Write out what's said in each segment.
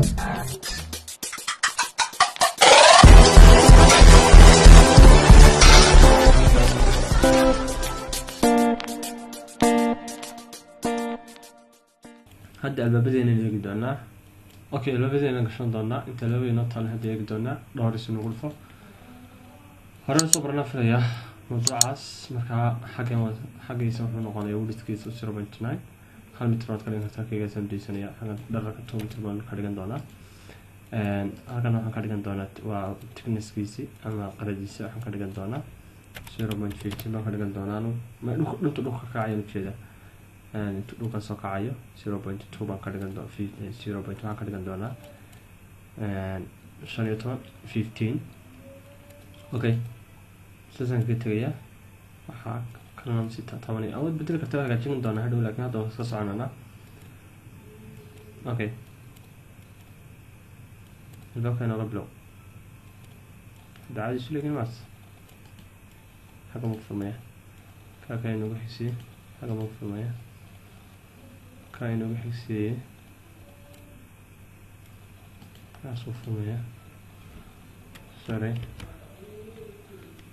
هذا البابدين اللي يقدرنا اوكي البابدين نقشون دونا انت لو ينطل هذا يقدرنا دوريس نغلفه هرن صبرنا فريا موضوع عاس marka xageeysa wuxuu noqonaya wulidkiisa 0.9 hal mitrood kale inta kaga sameysanaya xaga dharka 2 mitr baan ka dhigan doonaa halkan waxaan ka dhigan doonaa waa thicknesskiisi ama qaradiisa waxaan ka dhigan doonaa 0.15 baan ka dhigan doonaa ma dhulka ka cayan jeeda inta dhulka soo kacayo 0.2 baan ka dhigan doonaa 0.1 ka dhigan doonaa 15 okay سيزن كتير وحاك كلام ستة ثمانية أول بدل كتير هجين دونا هدول لكن هذا خصص عننا أوكي الباقي أنا قبله ده عادي شو لكن ماس حاجة مفهومة كاينو بحسي حاجة مفهومة كاينو بحسي ناس مفهومة sorry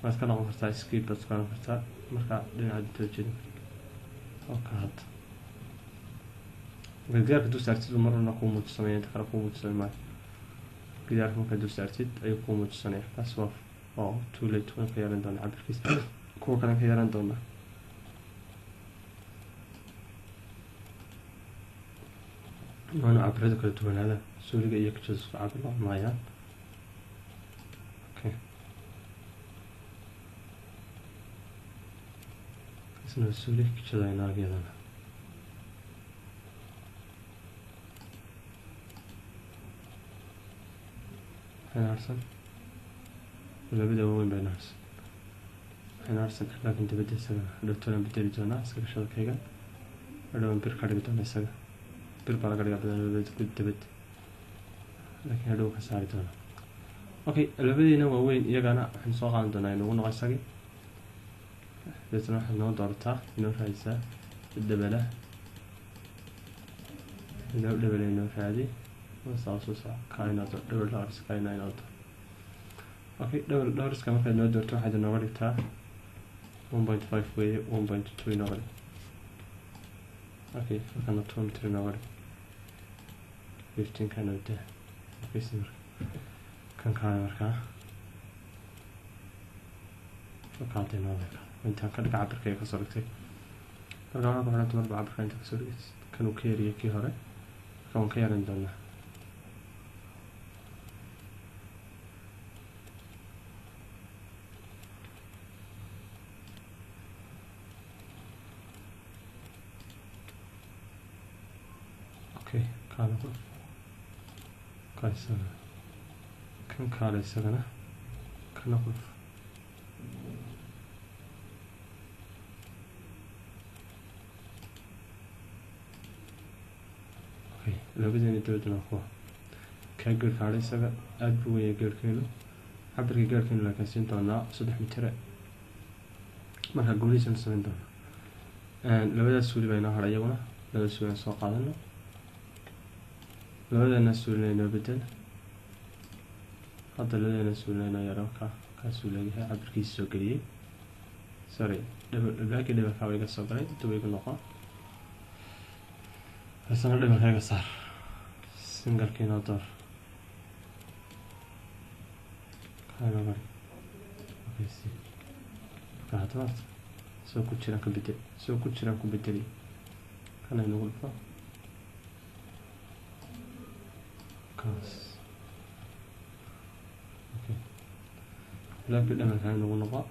بس كان عم فرتا سكيب بس كان فرتا مركا دينا دتوجين اوكاد غير كدو سارتيد مرة نقوم متصمين تقرقوم متصمين غير كدو سارتيد ايقوم متصمين بس واف او تو ليت وين كيران دون عبر كيس كو كان كيران دون انا عبر هذا كله هذا سوري يكتز عبر معايا اسمه سوري كذا يناقي هذا هنا أرسل ولا بدأ وين بين أرسل هنا أرسل لكن أنت بدي سجى دكتور بدي بيجونا سجى شو كيجا هذا من بير كارد بيجونا سجى بير بالا كارد بيجونا بدي لكن هذا هو كسر بيجونا أوكي اللي بدي إنه وين يجانا حنسوق عندنا إنه ونقص سجى لازم نحن دورتها إنه رئيسة الدبلة الدبلة إنه هذه وصاصة كائنات دبل دارس كائنات أوكي دبل دارس كمان كنا دورتها واحد نورتها 1.5 و 1.2 نوري أوكي فكنا 2 متر نوري 15 كانوا ده أوكي سمر كان مركا فكانت نوري انت كان عبر كي كسرتي رجعنا قبل تمر بعبر انت كسرت كانوا كيري كي هره كان كيرن دلنا اوكي كان كويس كان كارثه كان نقول لو بدنا نتوجه نخوه كأجر كاري سبع أبوي يجر كيلو عبر يجر كيلو لكن سنتنا صدق متر ما هقولي سنتنا لو بدأ السوري بينها هرايونا لو السوري ساق علينا لو بدأ الناس سوري لنا بدل هذا لو بدأ السوري لنا يراك كسوري هي عبر كيس سوكري سوري الباقي اللي بفعله كسوكري تبي يكون نقطة بس أنا اللي بفعله صار single كيناتور هاي ما بري اوكي سي كاتوات سو كوتشيران كومبيتري كان نقول فا كاس اوكي لا بد ان كان نقول نقا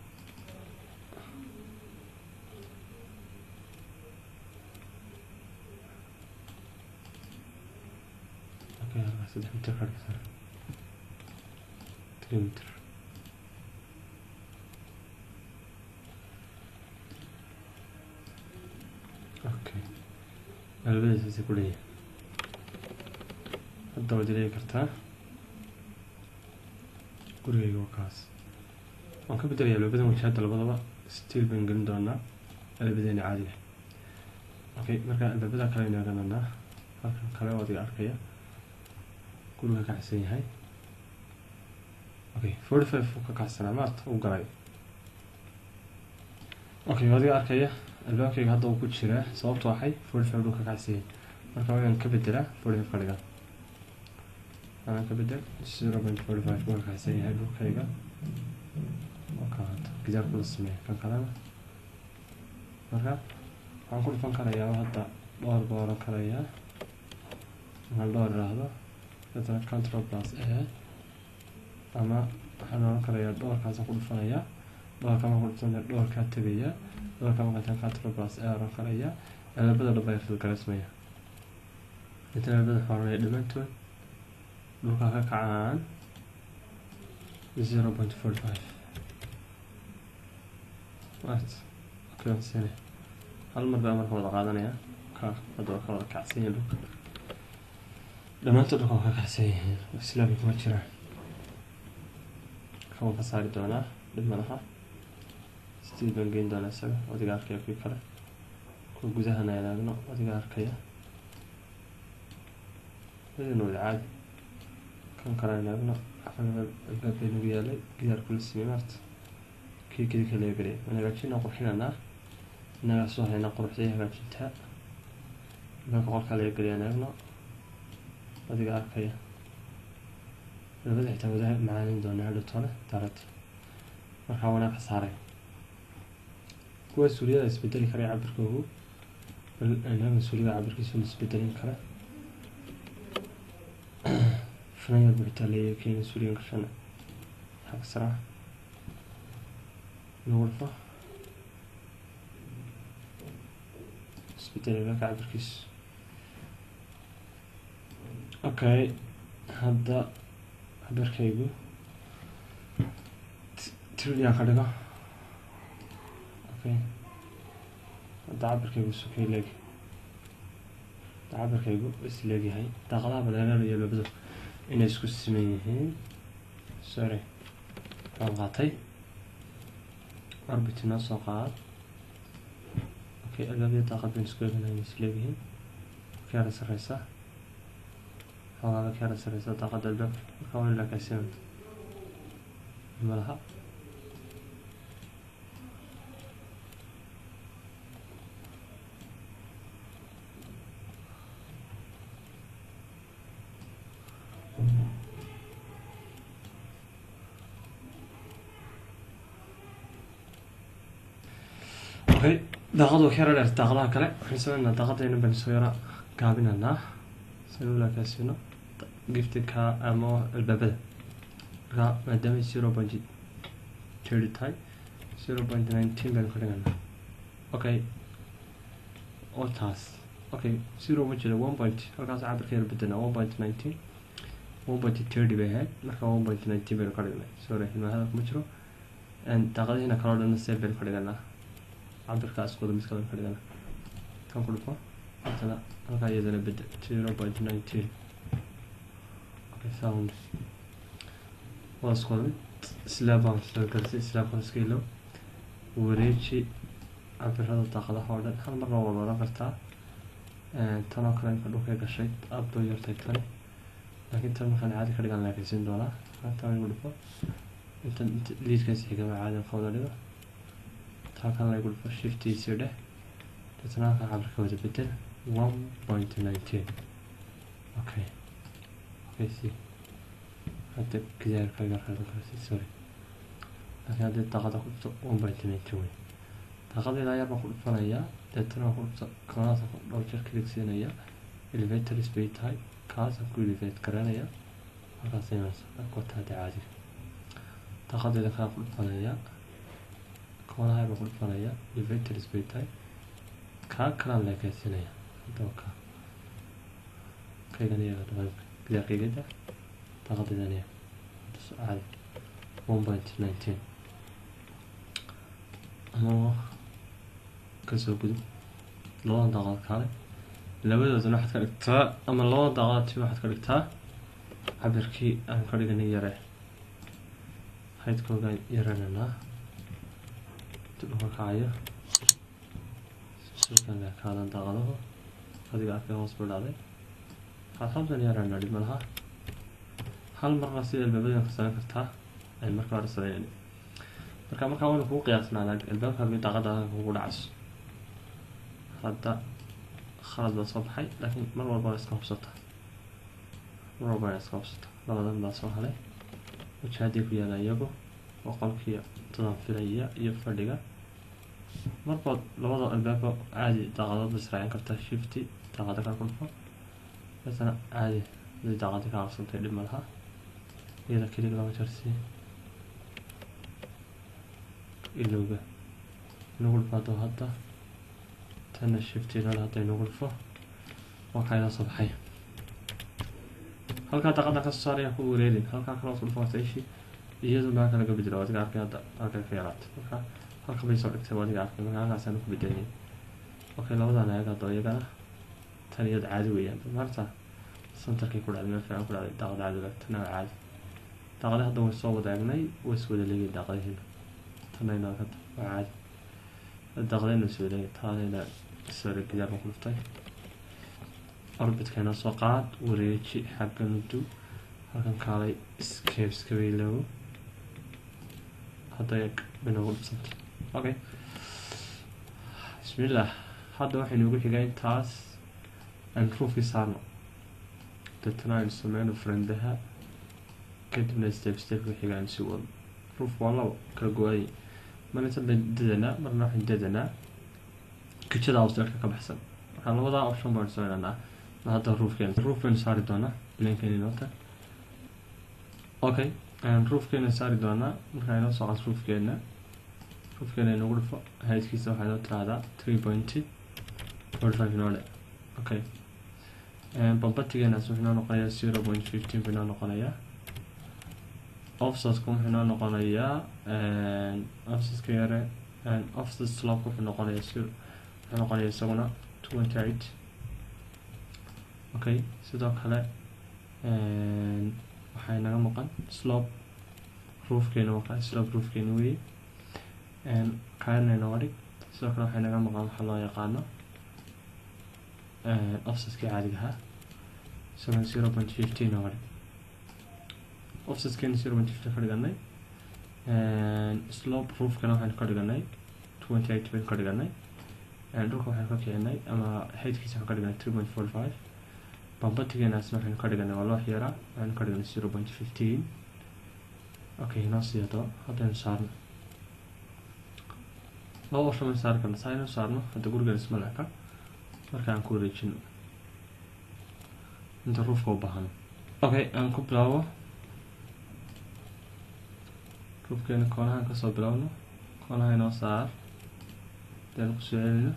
صدق متر كذا 3 متر اوكي البيت سيكولي الدولة دي كرتها قرية وكاس ممكن بدري لو بدنا نشاهد البضبة ستيل بنقل دونا البدين عادي اوكي مركا البدا كلينا كنا هلكن كلا ودي اركيا guriga ka kacsan yahay. Okay 45 uu ka kacsanaa maarta uu galay. Okay wadiga arkaya albaabkayga hadda uu ku jiraa sababtoo waxay 45 uu ka kacsan yahay marka waan ka bedelaa 45 ka dhigaa أنا كبدل 0.45 uu ka kacsan yahay dhulkayga وكانت جدار كل السماء كان كلامه marka waxaan ku dhufan karayaa hadda dhowr boor karayaa hal dhowr raahdo dadka control plus ama waxaan oran karayaa dhowrkaas ku dhufanayaa dhowrka ma ku dhufanayaa dhowrka tagaya dhowrka ma qatan control plus oran karayaa albaabada dhab ay fil karaasmaya inta albaabada xoreeyay dhimantood dhulka ka kacaan 0.45 what okay sene hal mar baa marka wada qaadanaya ka hadoo ka wada kacsan yahay dhulka dhamaantood dhulka ka kacsan yahay islaam kuma jira kaw ka saari doona dhimanaha sidii baan geyn doona isaga wadiga arkaya ku kale ku gudaha naadagno wadiga arkaya inuu caadi kan kale naadagno albaabka lagu yaalay gidaar kula simaart kii kale galay ana raajina qurxinana naga soo hayna quruxday hagaajinta marka qolka la galay naagno wadiga arkaya labada xitaa wada macaan doona hada tole tarad marka wana ka saaray kuwa suuriya isbedeli kara cabirkoodu bal ana suuriya cabirkiisu isbedelin kara فنيا بتالي كين سوريان كشنا حق سرعة نورفة سبتالي لك عبركيس اوكي هذا عبركيبو تريد خليقة اوكي هذا عبركيبو سوكي لاقي عبركيبو بس لاقي هاي تغلى بلا لا يلو بدو إن إسكو السمينيين سوري رغطي أربطنا صقعات أوكي الذي طاقة بين سكوب هنا يسلبين كارس الرئيسة هذا كارس الرئيسة طاقة الباب وكون لك سمت ملها اوكي داقدو كيرا لير داقدها كله حسنا داقدينا بنسويرا قابيننا سلولا كاسينو جيفتد كا امو البابل را مادامي 0.30 تاي 0.19 بن خلينا اوكي اوتاس اوكي 0.1 halkaas cabirkeedu bedena 1.19 1.30 bay ahayd marka 1.19 bay qadinay sorry inuu hadal kuma jiro and daaqadina kala dhan save bay qadinayna cabirkaas qodo mid kale qadinayna kan ku dhufo hadana halka iyadana bed 0.19 okay sound was qodo slabaan slabaan scale wareeji cabirada daaqadaha oo dhan hal mar wada kartaa تنا كلام كله كي قشيت أبدو يرتكلني لكن تنا خلنا عادي كرجال لكن سين دولا تنا يقول فا أنت ليش كذي كمان عادي خاطر ليه تنا كلام يقول فا shift يصير ده تنا كلام عبر كوزة بدل 1.19 أوكي سي حتى كذا كرجال هذا سوري لكن هذا تقدر 1.19 تقدر لا يبقى كل فنايا تنا خلص كلاس روجر كليك سينايا elevator speed هاي كلاس كل elevate كرانيا هذا سيناس أقوى هذا عادي تقدر إذا كان كل فنايا كون هاي بقول فنايا elevator speed هاي كلام لك سينايا توقع كيغني هذا طيب كذا كذا تقدر ثانية عادي 1.19 أما كسر قدو لون ضغط كاره لابد أن واحد كاركتر أما لون ضغط في واحد كاركتر عبركي أنا كارجني يرى هيد كوجا يرنا تبغى كايا شو كان لك هذا ضغطه هذه قاعد في هوسبيتال هذا حسب أن يرنا دي ملها hal marna sida albaabada ka sameyn kartaa ay marka hore sameeyeen marka waan ku qiyaasnaa albaabka mid daaqada ugu dhacayso hadda khalad baa soo baxay laakiin mar walba iska hubsata labadan baa soo halay wajahadii ku yaala iyagu oo qolkii todan filaya iyo fadhiga marba labada albaabka caadi daaqadood israacin kartaa shifti daaqada ka kulfo مثلا عادي زي داقتك عاصمة اللي مالها إذا كده لما ترسي اللوجة نقول بعضه هذا تنا شفتي له هذا نقول فه وكاينا صباحي هل كان داقتك الصار يكون ريلين هل كان خلاص الفوات أي شيء يجوز معك أنا قبل دلوقتي عارف كذا هذا خيارات هل كان بيصير اكتوادي عارف كذا أنا عشان أكون بدني أوكي لو ده أنا هذا طريقة تانية عادي وياه مرتا سنتركي كل عادي ما في كل عادي داقد عادي لك تنا عادي داقد هذا هو الصوب داقني واسود اللي داقد هنا تنا هنا كده عادي الداقدين اسود اللي تاني السر كده بقول فتاي أربط كنا سقاط وريتشي حق ندو هكذا كالي سكيبس كبيلو هذا يك بنقول بسنت أوكي بسم الله هذا واحد يقول حاجة تاس نشوف يسارنا تتنا نسمعنا فرندها كدنا ستيب وحيقا نسوى روف والله كالقوي ما نتبع ددنا مرنا حين ددنا كتشدا وصلك كبحسن waxaan labada option baan sameynaa hadda roofkeen saari doona blinkeeni noota okay roofkeen saari doona marka aynu soo qas roofkeena inuu dhufo headkiisa waxaa loo tiraahdaa 3.45 noole okay bambatigeenaas wuxuu noo noqonayaa 0.15 buu noo noqonayaa offsetku wuxuu noo noqonayaa offsetka yare offset slope wuxuu noqonayaa isaguna 28 okay sidoo kale waxay naga maqan slope roofkeena weeye kaana inoo dhig sidoo kale waxay naga maqan waxa loo yaqaano offsetka caadiga ah isaguna 0.15 inoo dhig offsetkeena 0.15 ka dhiganay slope roofkana waxaynu ka dhiganay 28 baynu ka dhiganay dhulka waxaynu ka kicinay ama headkiisa waxaan ka dhiganay 3.45 bambatigeenaasna waxaynu ka dhiganay waa loo xiraa waxaynu ka dhiganay 0.15 okay inoo sii haddaynu saarno laba option baynu saari karna saa inuu saarno hadda gurigan isma leeka marka aan ku wareejino inta roofka u baahano okay aan ku bilaabo roofkeena koonahan kasoo bilowno koonaha inoo saar deen ku soo celino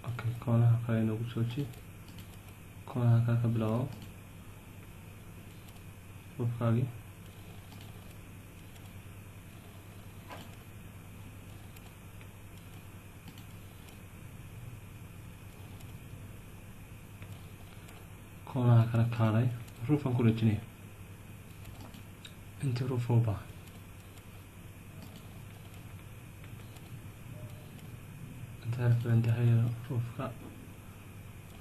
okay koonaha kale inoogu jooji koonaha kale ka bilaabo roofkaagii koonaha kale kaalay roofaan ku rejinaya intii roof u baahan intaan farandahayada roofka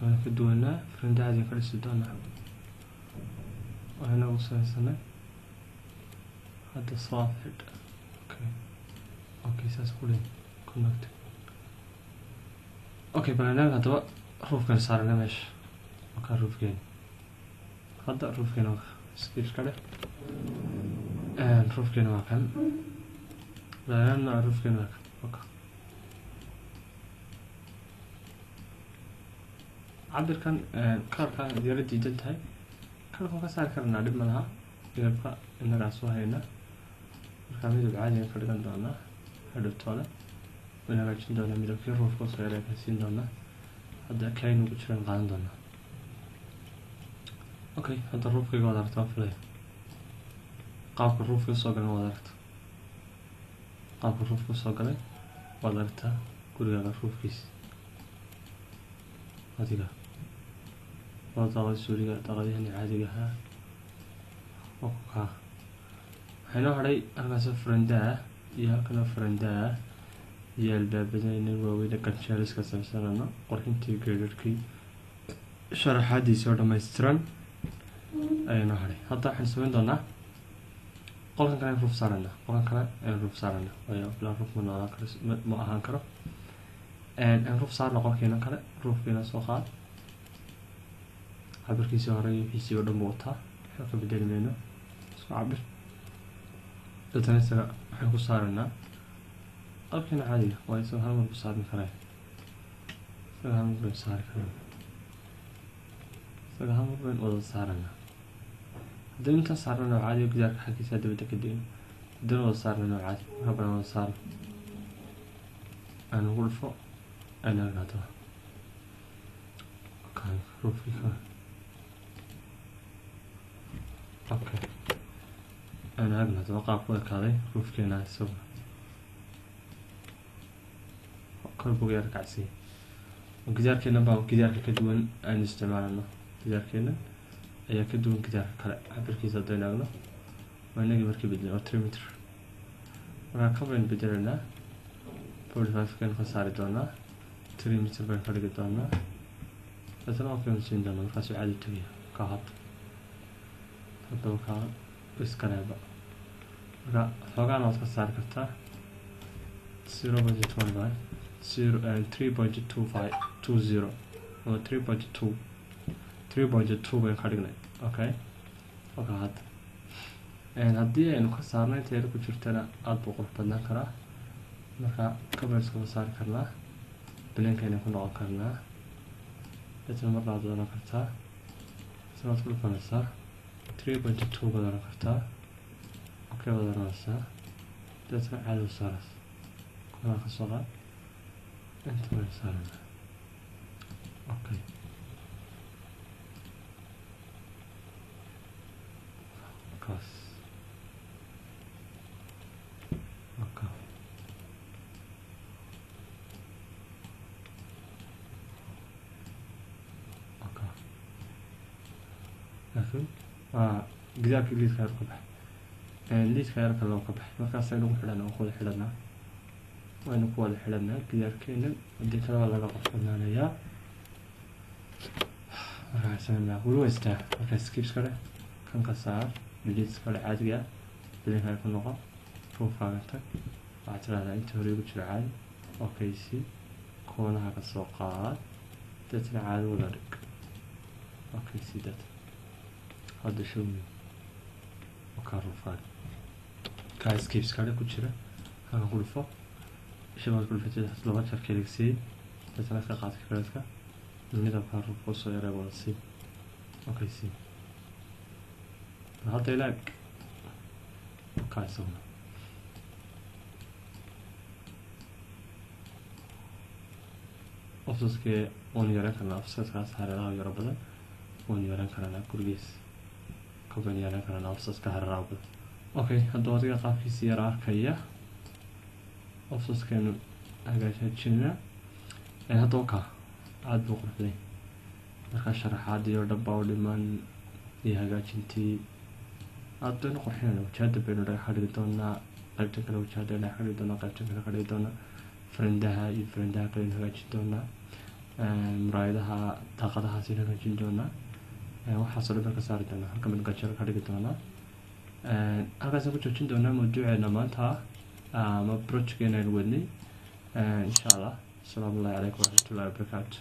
waana ka duwanaa farandahadii ka dhisi doonaa waxayna ugu samaysanay hadda soffit okay saas ku leey connect okay barnaamij haddaba roofkan saarana meesha markaa roofkeen hadda roofkeena sketch ka dheh roofkeena waa kan laana roofkeena waa kan okay cabirkan kaarka yara diidan tahay kaarka ka saari karnaa dhib malaha midabka innagaa soo hayna markaa midab caadiga ka dhigan doonaa hadhowtoole wayna hagaajin doonaa midabkii roofka soo yara ka siin doonaa hadda kayn ugu jiraan qaadan doonaa okay hadda roofkayga waad aragtaa filaya qaabka roofka soo galay waad aragtaa gurigaaga roofkiisa adiga waa daaqad suuriga daaqadihani caadiga ahaa oo ku kaa waxaynoo hadhay halkaas farandaa iyo halkana farandaa iyo albaabadayna waaweyne ganjeeliska samsanano qorxintii geerarkii sharaxaadiisii oo dhammaystiran ayaynu hadhay. Hadda waxaan samayn doonaa qolkan kale roof saarana, qolkan kale roof saarana waayo bilaa roof ma ahaan karo. Roof saarna qolkeena kale roofkeena soo qaad cabirkiisii hore iyo wixiisii oo dhan buu wataa, waxba ka bedeli mayno, isku cabir. Dadana isaga waxaan ku saaranaa qalabkeena caadiga waayo isagoo hal mar ku saarmi karaya, isaga hal mar baynu saari karnaa, isaga hal mar baynu wada saaranaa. haddii intaan saarnana oo caadi gidaarka xaggiisa dibadda ka degno, haddii wada saarnana oo caadi marka badan wada saarno aan ugu dhufo ayna agaato roofkii kale. Okay, ayna agaato qaabku ekaaday roofkeena isagu kor buu yar kacsiiyey. gidaarkeena baa gidaarka ka duwan aan isticmaalno, gidaarkeena ayaa ka duwan gidaarka kale cabirkiisa haddaynu eegno waa inagii markii beddelay oo 3 mitir. markaa ka baynu bedelaynaa 45 kan ka saari doonaa 3 mitir baynu ka dhigi doonaa, dadna waa kaynu siin doonaa markaasuu caadi tagaya ka haddaba kaa iskaneeba. marka xoogaana waad ka saari kartaa 0.25 3.2520 ama 3.2 baynu ka dhignay. Okay, halka hadda haddii aynu ka saarno inta yar ku jirtana aada buu qurux badnaan karaa. marka kabarskama saari karnaa, bileenkayna ku noqon karnaa, dadna mar labaad doonan kartaa, sanaad ku dhufanaysaa 3.2 baad oran kartaa. Okay, baad oranaysaa, dadna caadi u saaraysa kuna ka soo qaad inta baynu saarana. Okay, kaas okay. laakiin gidaarkii liidka yar ka baxay, liidka yar kale oo ka baxay, markaas aynu ku xidhanaa oo ku wada xidhanaa, waynu ku wada xidhanaa gidaarkeena. haddii kale waa laga qofbanaanayaa. markaasna weli weystaa markaa skips kale kan ka saar, liids kale caadiga ah bileenka ku noqon, roofkaaga tag, waxaad tiraahdaa inta hore igu jira caadi. Okay, si koonaha ka soo qaad, dadna caadi wada dhig. Okay, si dad hadda show me wakaa roofkaaga kaa skips kale ku jira halkan ku dhufo, shabaad ku dhufatay laba jeer keligsii, dadna ka qaad kareedka midabka roofka soo yaray wada sii. Okay, si hadda ilaag kaa isaguna ofsaskee waan yaran karnaa, ofsaskaas hareeraha yaro badan waan yaran karnaa, gurigiis kaban yaran karnaa ofsaska hareeraha badan. Okay, hadduu adiga qaabkiisi yara arkaya ofsaskeenu hagaajinaa. haddaba kaa aada buu qurxday. markaa sharaxaad iyo dhaba u dhiman iyo hagaajintii aada baynu qurxinayna. wajahada baynu dhagax ka dhigi doonaa, qaybta kale wajahada dhagax ka dhigi doonaa, qaybta kale ka dhigi doonaa, farandaha iyo farandaha kalenu hagaajin doonaa, muraayadaha daaqadahaasaynu hagaajin doonaa, waxaasoo dhan baan ka saari doonaa. halkan baynu gajaro ka dhigi doonaa. halkaasaan ku joojin doonaa mawduuceena maanta ama projectkeena aynu wadnay. insha allah. asalaamu calaykum waraxmatullahi wabarakaatu.